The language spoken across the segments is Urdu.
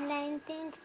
19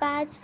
5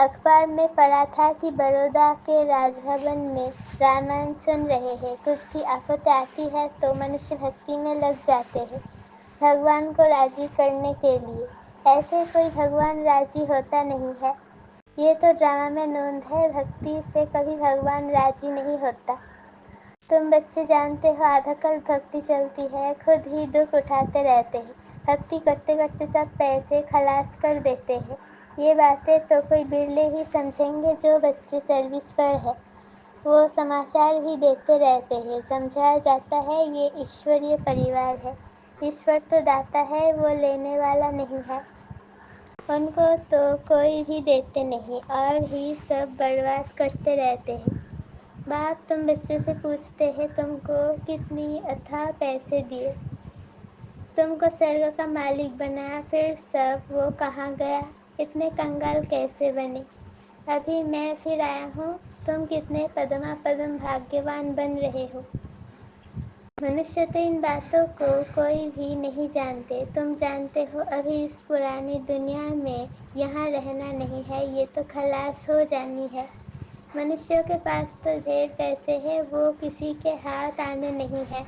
اخبار میں پڑھا تھا کہ بڑودہ کے راج بھون میں رامائن سن رہے ہیں. کچھ بھی آفت آتی ہے تو منشیہ بھکتی میں لگ جاتے ہیں بھگوان کو راضی کرنے کے لیے. ایسے کوئی بھگوان راضی ہوتا نہیں ہے. یہ تو ڈرامہ میں نوند ہے. بھکتی سے کبھی بھگوان راضی نہیں ہوتا. تم بچے جانتے ہو آدھا کل بھکتی چلتی ہے خود ہی دکھ اٹھاتے رہتے ہیں. بھکتی کرتے کرتے سب پیسے خلاص کر دیتے ہیں. یہ باتیں تو کوئی بڑلے ہی سمجھیں گے جو بچے سروس پر ہے. وہ سماچار بھی دیتے رہتے ہیں. سمجھایا جاتا ہے یہ ایشوریہ پریوار ہے. ایشور تو داتا ہے وہ لینے والا نہیں ہے. ان کو تو کوئی بھی دیتے نہیں اور ہی سب برباد کرتے رہتے ہیں. باپ تم بچوں سے پوچھتے ہیں تم کو کتنی اتھاہ پیسے دیے. تم کو سرگ کا مالک بنایا پھر سب وہ کہاں گیا. اتنے کنگال کیسے بنے. ابھی میں پھر آیا ہوں. تم کتنے پدما پدم بھاگیوان بن رہے ہو. منشیہ تو ان باتوں کو کوئی بھی نہیں جانتے. تم جانتے ہو ابھی اس پرانی دنیا میں یہاں رہنا نہیں ہے. یہ تو خلاص ہو جانی ہے. منشیوں کے پاس تو ڈھیر پیسے ہیں. وہ کسی کے ہاتھ آنے نہیں ہے.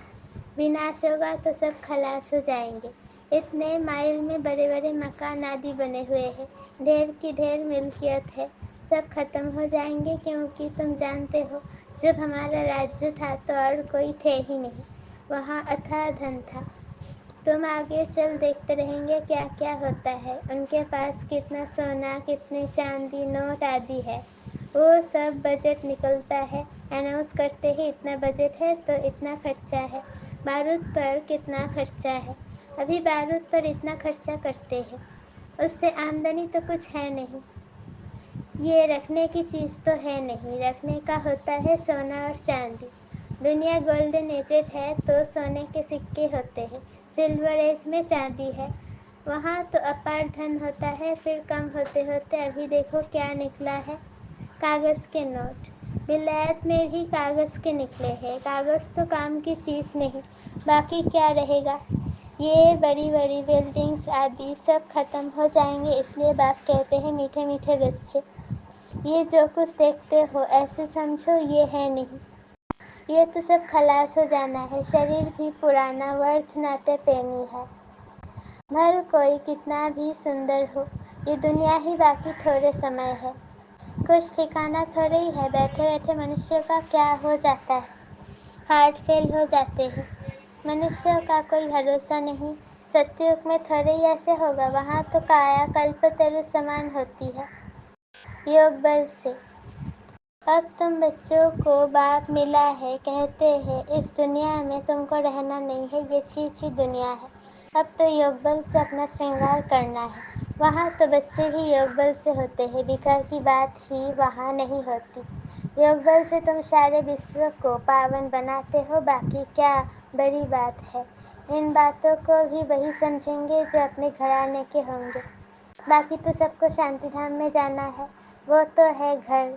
وناش ہوگا تو سب خلاص ہو جائیں گے. اتنے مائل میں بڑے بڑے مکان آدی بنے ہوئے ہیں. ڈھیر کی ڈھیر ملکیت ہے. سب ختم ہو جائیں گے کیونکہ تم جانتے ہو جب ہمارا راجیہ تھا تو اور کوئی تھے ہی نہیں. وہاں اتھاہ دھن تھا. تم آگے چل دیکھتے رہیں گے کیا کیا ہوتا ہے. ان کے پاس کتنا سونا کتنی چاندی نوٹ آدی ہے. وہ سب بجٹ نکلتا ہے. اناؤنس کرتے ہی اتنا بجٹ ہے تو اتنا خرچہ ہے. بارود پر کتنا خرچہ ہے. ابھی بارود پر اتنا خرچہ کرتے ہیں. اس سے آمدنی تو کچھ ہے نہیں. یہ رکھنے کی چیز تو ہے نہیں. رکھنے کا ہوتا ہے سونا اور چاندی. دنیا گولڈن ایجڈ ہے تو سونے کے سکے ہوتے ہیں. سلور ایج میں چاندی ہے. وہاں تو اپار دھن ہوتا ہے. پھر کم ہوتے ہوتے ابھی دیکھو کیا نکلا ہے. کاغذ کے نوٹ. ولایت میں بھی کاغذ کے نکلے ہیں. کاغذ تو کام کی چیز نہیں. باقی کیا رہے گا. یہ بڑی بڑی بلڈنگس آدی سب ختم ہو جائیں گے. اس لیے باپ کہتے ہیں میٹھے میٹھے بچے یہ جو کچھ دیکھتے ہو ایسے سمجھو یہ ہے نہیں. یہ تو سب خلاص ہو جانا ہے. شریر بھی پرانا ورتھ ناتے پینی ہے. بھل کوئی کتنا بھی سندر ہو. یہ دنیا ہی باقی تھوڑے سمے ہے. کچھ ٹھکانا تھوڑے ہی ہے. بیٹھے بیٹھے منشیہ کا کیا ہو جاتا ہے. ہارٹ فیل ہو جاتے ہیں. منشیہ کا کوئی بھروسہ نہیں. ستیوگ میں تھوڑے ہی ایسے ہوگا. وہاں تو کایا کلپ ترو سمان ہوتی ہے. یوگ بل سے. اب تم بچوں کو باپ ملا ہے کہتے ہیں اس دنیا میں تم کو رہنا نہیں ہے. یہ چھی دنیا ہے. اب تو یوگ بل سے اپنا شرنگار کرنا ہے. وہاں تو بچے بھی یوگ بل سے ہوتے ہیں. بکھر کی بات ہی وہاں نہیں ہوتی. یوگ بل سے تم سارے وشو کو پاون بناتے ہو. باقی کیا بڑی بات ہے. ان باتوں کو بھی وہی سمجھیں گے جو اپنے گھرانے کے ہوں گے. باقی تو سب کو شانتی دھام میں جانا ہے. وہ تو ہے گھر.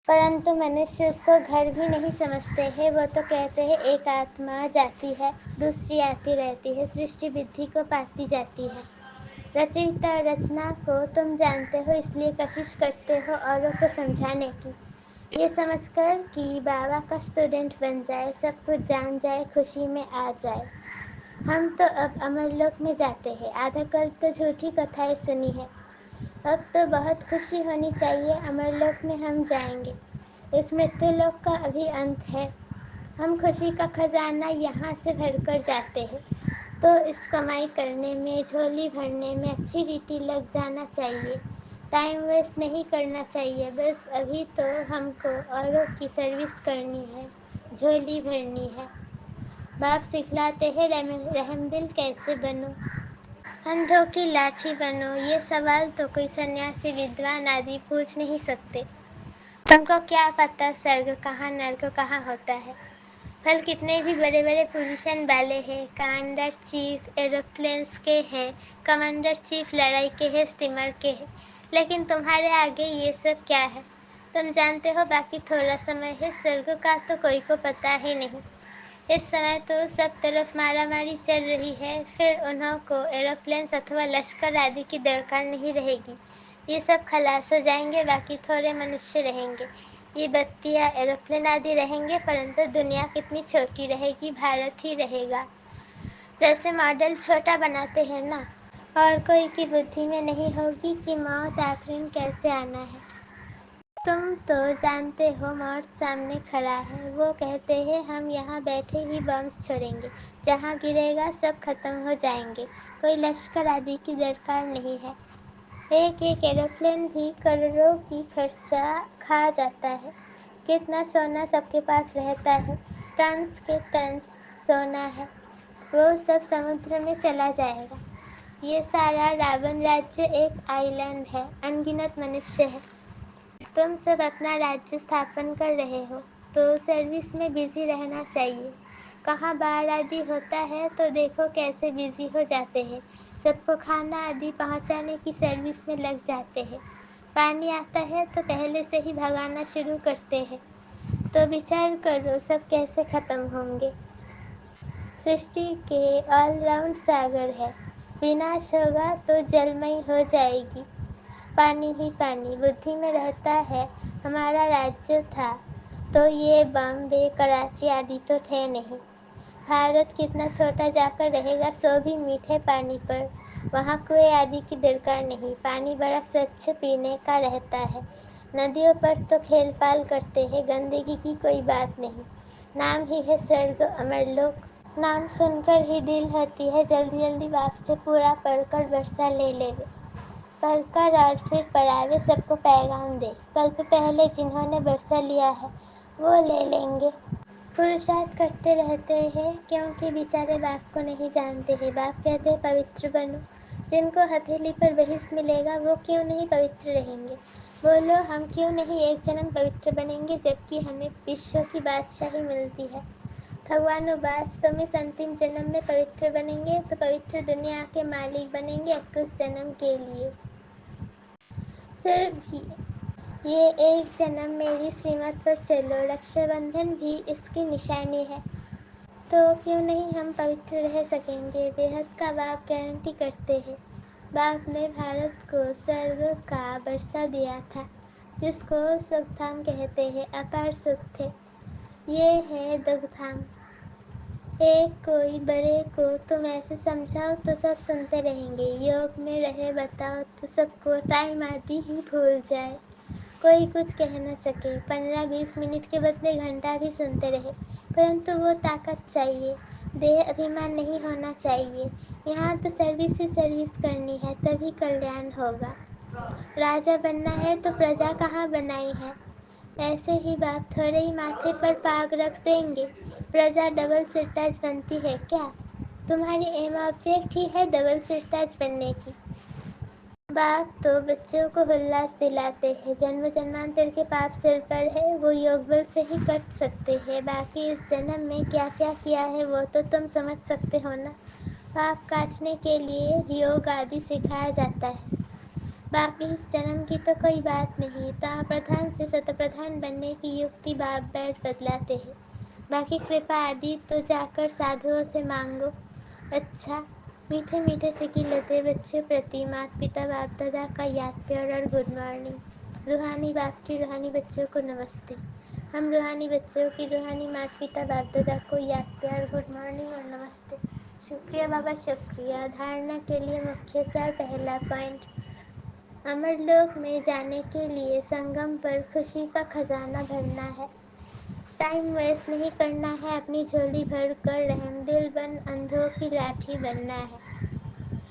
پرنتو منشیہ اس کو گھر بھی نہیں سمجھتے ہیں. وہ تو کہتے ہیں ایک آتما جاتی ہے دوسری آتی رہتی ہے. سرشٹی بدھی کو پاتی جاتی ہے. رچیتا اور رچنا کو تم جانتے ہو اس لیے کوشش کرتے ہو اوروں کو سمجھانے کی. یہ سمجھ کر کہ بابا کا اسٹوڈنٹ بن جائے سب کچھ جان جائے خوشی میں آ جائے. ہم تو اب امر لوک میں جاتے ہیں. آدھا کل تو جھوٹی کتھائیں سنی ہے. اب تو بہت خوشی ہونی چاہیے. امر لوک میں ہم جائیں گے. اس متیہ لوک کا ابھی انت ہے. ہم خوشی کا خزانہ یہاں سے بھر کر جاتے ہیں. تو اس کمائی کرنے میں جھولی بھرنے میں اچھی ریتی لگ جانا چاہیے. ٹائم ویسٹ نہیں کرنا چاہیے. بس ابھی تو ہم کو اوروں کی سروس کرنی ہے. جھولی بھرنی ہے. باپ سکھلاتے ہیں رحم دل کیسے بنوں. اندھوں کی لاٹھی بنو. یہ سوال تو کوئی سنیاسی ودوان آدی پوچھ نہیں سکتے. ان کو کیا پتا سرگ کہاں نرک کہاں ہوتا ہے. پھل کتنے بھی بڑے بڑے پوزیشن والے ہیں. کمانڈر چیف ایروپلینس کے ہیں. کمانڈر چیف لڑائی کے ہیں اسٹیمر کے ہیں. لیکن تمہارے آگے یہ سب کیا ہے. تم جانتے ہو باقی تھوڑا سمے ہے. سرگ کا تو کوئی کو پتا ہی نہیں. اس سمے تو سب طرف مارا ماری چل رہی ہے. پھر انہوں کو ایروپلینس اتھوا لشکر آدی کی درکار نہیں رہے گی. یہ سب خلاص ہو جائیں گے، باقی تھوڑے منشیہ رہیں گے. یہ بتیاں ایروپلین آدی رہیں گے، پرنتو دنیا کتنی چھوٹی رہے گی، بھارت ہی رہے گا. جیسے ماڈل چھوٹا بناتے ہیں نا، اور کوئی کی بدھی میں نہیں ہوگی کہ موت آخر کیسے آنا ہے. تم تو جانتے ہو موت سامنے کھڑا ہے، وہ کہتے ہیں ہم یہاں بیٹھے ہی بمز چھوڑیں گے، جہاں گرے گا سب ختم ہو جائیں گے، کوئی لشکر آدی کی درکار نہیں ہے. ایک ایروپلین بھی کروڑوں کی خرچہ کھا جاتا ہے. کتنا سونا سب کے پاس رہتا ہے، ٹنز کے ٹنز سونا ہے، وہ سب سمندر میں چلا جائے گا. یہ سارا راون راجیہ ایک آئی لینڈ ہے، ان گنت منشیہ ہے. تم سب اپنا راجیہ استھاپن کر رہے ہو تو سروس میں بزی رہنا چاہیے. کہاں باڑھ آدی ہوتا ہے تو دیکھو کیسے بزی ہو جاتے ہیں، سب کو کھانا آدی پہنچانے کی سروس میں لگ جاتے ہیں. پانی آتا ہے تو پہلے سے ہی بھگانا شروع کرتے ہیں. تو وچار کرو سب کیسے ختم ہوں گے. سرشٹی کے آل راؤنڈ ساگر ہے، وناش ہوگا تو جلمئی ہو جائے گی. پانی ہی پانی بدھی میں رہتا ہے. ہمارا راجیہ تھا تو یہ بامبے کراچی آدی تو تھے نہیں. بھارت کتنا چھوٹا جا کر رہے گا، سو بھی میٹھے پانی پر. وہاں کنویں آدی کی درکار نہیں، پانی بڑا سوچھ پینے کا رہتا ہے. ندیوں پر تو کھیل پال کرتے ہیں، گندگی کی کوئی بات نہیں. نام ہی ہے سرگ امر لوک. نام سن کر ہی دل ہوتی ہے جلدی جلدی باپ سے پورا پڑھ کر برسہ لے لیوے. پڑھ کر اور پھر پڑھاوے، سب کو پیغام دے. کل پہلے جنہوں نے برسہ لیا ہے وہ لے لیں گے. پروشارتھ کرتے رہتے ہیں کیونکہ بیچارے باپ کو نہیں جانتے ہیں. باپ کہتے ہیں پوتر بنو. جن کو ہتھیلی پر بہشت ملے گا وہ کیوں نہیں پوتر رہیں گے. بولو ہم کیوں نہیں ایک جنم پوتر بنیں گے جبکہ ہمیں وشو کی بادشاہی ملتی ہے. بھگوان اباس تم اس انتم جنم میں پوتر بنیں گے تو پوتر دنیا کے مالک بنیں گے 21 جنم کے لیے. صرف یہ ایک جنم میری سریمت پر چلو. رکشا بندھن بھی اس کی نشانی ہے. تو کیوں نہیں ہم پوتر رہ سکیں گے. بےحد کا باپ گارنٹی کرتے ہیں. باپ نے بھارت کو سرگ کا برسہ دیا تھا، جس کو سکھ دھام کہتے ہیں. اپار سکھ تھے. یہ ہے دگھ دھام. ایک کوئی بڑے کو تم ایسے سمجھاؤ تو سب سنتے رہیں گے. یوگ میں رہے بتاؤ تو سب کو ٹائم آدی ہی بھول جائے. کوئی کچھ کہہ نہ سکے. 15-20 منٹ کے بدلے گھنٹہ بھی سنتے رہے. پرنتو وہ طاقت چاہیے، دیہ ابھیمان نہیں ہونا چاہیے. یہاں تو سروس ہی سروس کرنی ہے تبھی کلیان ہوگا. راجا بننا ہے تو پرجا کہاں بنائی ہے. ایسے ہی باپ تھوڑے ہی ماتھے پر پاگ رکھ دیں گے. پرجا ڈبل سرتاج بنتی ہے کیا. تمہاری ایم آبجیکٹ ہی ہے ڈبل سرتاج بننے کی. باپ تو بچوں کو ہلاس دلاتے ہیں جنم جنمانتر کے پاپ سر پر ہے، وہ یوگ بل سے ہی کٹ سکتے ہیں. باقی اس جنم میں کیا کیا کیا ہے وہ تو تم سمجھ سکتے ہو نا. پاپ کاٹنے کے لیے یوگ آدی سکھایا جاتا ہے. باقی اس جنم کی تو کوئی بات نہیں. تاں پردھان سے ست پردھان بننے کی یکتی باپ بیٹھ بتلاتے ہیں. باقی کرپا آدی تو جا کر سادھوؤں سے مانگو. اچھا میٹھے میٹھے سے کلتے بچوں پرتی مات پتا باپ دادا کا یاد پیار اور گڈ مارننگ. روحانی باپ کی روحانی بچوں کو نمستے. ہم روحانی بچوں کی روحانی مات پتا باپ دادا کو یاد پیار گڈ مارننگ اور نمستے. شکریہ بابا شکریہ. دھارنا کے لیے مکھیہ سار. پہلا پوائنٹ، امر لوک میں جانے کے لیے سنگم پر خوشی کا خزانہ بھرنا ہے. ٹائم ویسٹ نہیں کرنا ہے. اپنی جھولی بھر کر رحم دل بن اندھوں کی لاٹھی بننا ہے.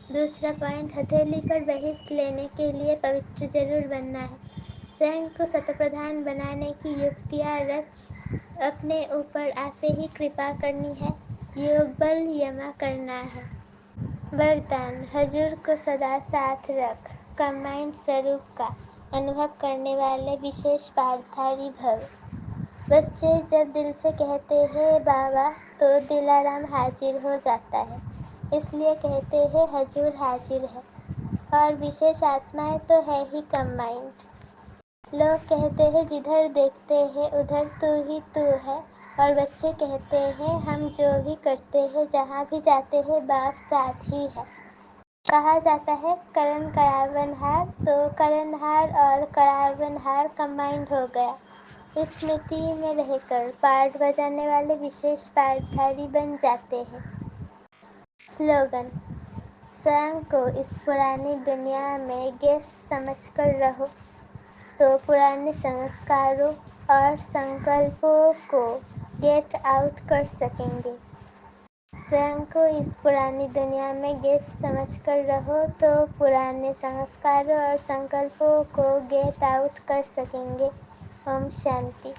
دوسرا پوائنٹ، ہتھیلی پر بہشت لینے کے لیے پوتر ضرور بننا ہے. سنگھ کو ست پردھان بنانے کی یکتیاں رچ اپنے اوپر آتے ہی کرپا کرنی ہے. یوگ بل یما کرنا ہے. وردان، حضور کو سدا ساتھ رکھ. کمبائنڈ سوروپ کا انوبھو کرنے والے وشیش پاٹھاری بھو. بچے جب دل سے کہتے ہیں بابا تو دلارام حاضر ہو جاتا ہے. اس لیے کہتے ہیں حضور حاضر ہے. اور وشیش آتمائیں تو ہے ہی کمبائنڈ. لوگ کہتے ہیں جدھر دیکھتے ہیں ادھر تو ہی تو ہے. اور بچے کہتے ہیں ہم جو بھی کرتے ہیں جہاں بھی جاتے ہیں باپ ساتھ ہی ہے. کہا جاتا ہے کرن کراون ہار، تو کرن ہار اور کراون ہار کمبائنڈ ہو گیا۔ اسمرتی میں رہ کر پارٹ بجانے والے وشیش پارٹدھاری بن جاتے ہیں۔ سلوگن: سوئم کو اس پرانی دنیا میں گیسٹ سمجھ کر رہو تو پرانے سنسکاروں اور سنکلپوں کو گیٹ آؤٹ کر سکیں گے۔ سوئم کو اس پرانی دنیا میں گیسٹ سمجھ کر رہو تو پرانے سنسکاروں اور سنکلپوں کو گیٹ آؤٹ کر سکیں گے۔ اوم شانتی۔